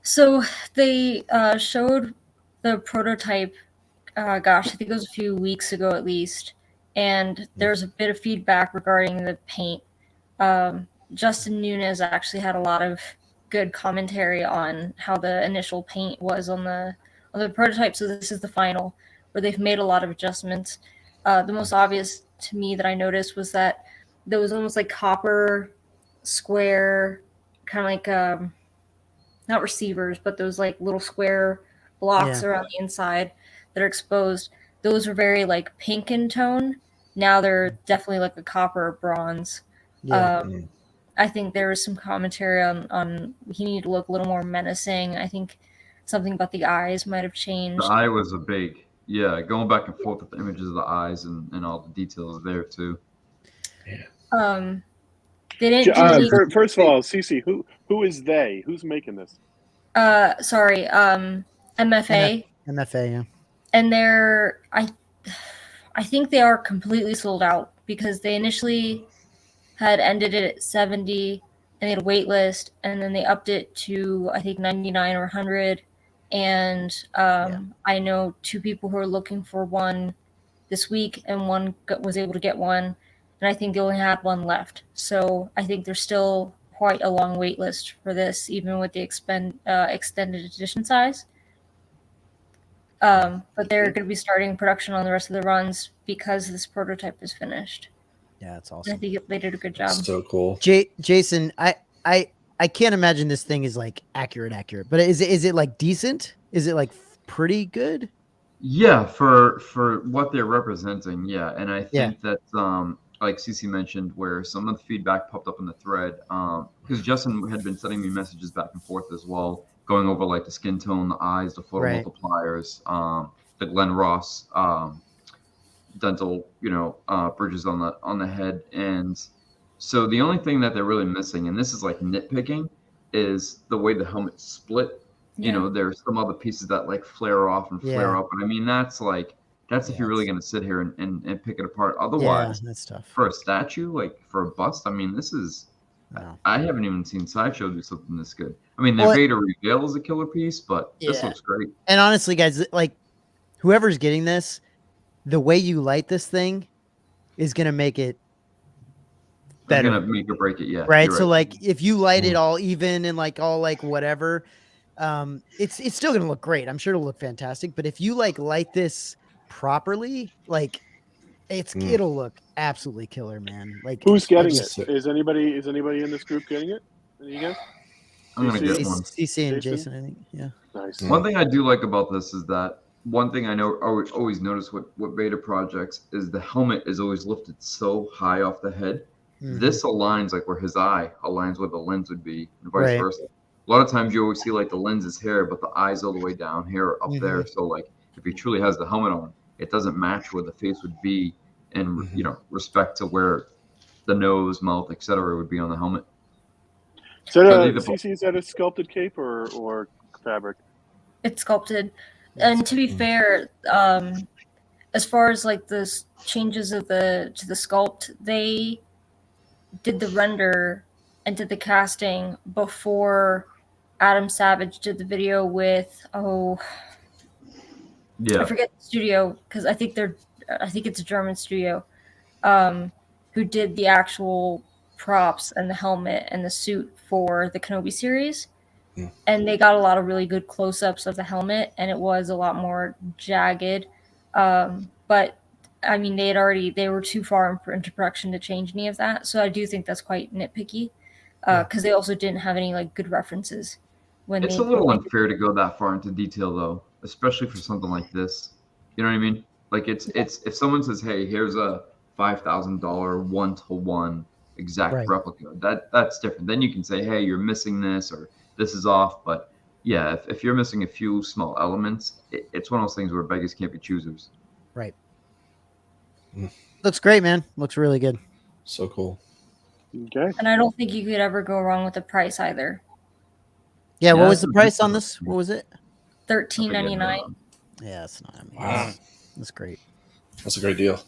So they showed the prototype, gosh, I think it was a few weeks ago at least, and there's a bit of feedback regarding the paint. Justin Nunes actually had a lot of good commentary on how the initial paint was on the prototype. So this is the final, where they've made a lot of adjustments. The most obvious to me that I noticed was that there was almost like copper square, kind of like not receivers, but those like little square blocks around the inside that are exposed. Those were very like pink in tone. Now they're definitely like a copper or bronze. I think there was some commentary on he needed to look a little more menacing. I think something about the eyes might have changed. The eye was a big, going back and forth with the images of the eyes and all the details there too. They didn't do any... First of all, Cece, who is they? Who's making this? Sorry, MFA. MFA, yeah. And they're I think they are completely sold out because they initially had ended it at 70 and they had a wait list, and then they upped it to I think 99 or 100. And I know 2 people who are looking for one this week, and one was able to get one, and I think they only had one left. So I think there's still quite a long wait list for this, even with the extended edition size. But they're going to be starting production on the rest of the runs because this prototype is finished. Yeah, that's awesome. I think they did a good job. That's so cool. Jason, I can't imagine this thing is like accurate, but is it like decent? Is it like pretty good? Yeah, for what they're representing, yeah. And I think that like Cece mentioned, where some of the feedback popped up in the thread, because Justin had been sending me messages back and forth as well, going over like the skin tone, the eyes, the photo multipliers, the Glenn Ross dental, bridges on the head. And so the only thing that they're really missing, and this is like nitpicking, is the way the helmet's split. There's some other pieces that like flare off and flare up, but I mean that's if you're really going to sit here and pick it apart. Otherwise, that's tough. For a statue, like for a bust, I mean, this is I haven't even seen Sideshow do something this good. I mean, the Vader reveal is a killer piece, but this looks great. And honestly, guys, like whoever's getting this, the way you light this thing is going to make it better. It's going to make or break it, yeah. Right? So like if you light it all even and like all like whatever, it's still going to look great. I'm sure it'll look fantastic, but if you like light this properly, like it'll look absolutely killer, man. Like who's getting it? Is anybody in this group getting it? You guys? I'm gonna get one. CC and Jason, I think. Yeah. Nice. One thing I do like about this is that one thing I know always notice with Vader projects is the helmet is always lifted so high off the head. This aligns like where his eye aligns where the lens would be, and vice versa. A lot of times you always see like the lens is here, but the eye's all the way down here, up there. So like if he truly has the helmet on, it doesn't match where the face would be in respect to where the nose, mouth, etc. would be on the helmet. So CC, is that a sculpted cape or fabric? It's sculpted. And to be fair, as far as like the changes to the sculpt, they did the render and did the casting before Adam Savage did the video with I forget the studio, because I think it's a German studio, who did the actual props and the helmet and the suit for the Kenobi series. And they got a lot of really good close-ups of the helmet, and it was a lot more jagged. But I mean, they were too far into production to change any of that. So I do think that's quite nitpicky, because they also didn't have any like good references. It's a little unfair to go that far into detail, though, especially for something like this. You know what I mean? Like it's if someone says, "Hey, here's a $5,000 1-to-1 exact replica," that's different. Then you can say, "Hey, you're missing this," or "This is off." But yeah, if you're missing a few small elements, it's one of those things where beggars can't be choosers. Right. Looks great, man. Looks really good. So cool. Okay. And I don't think you could ever go wrong with the price either. Yeah, what was the price on this? What was it? $13.99. Yeah, that's not. That's great. That's a great deal.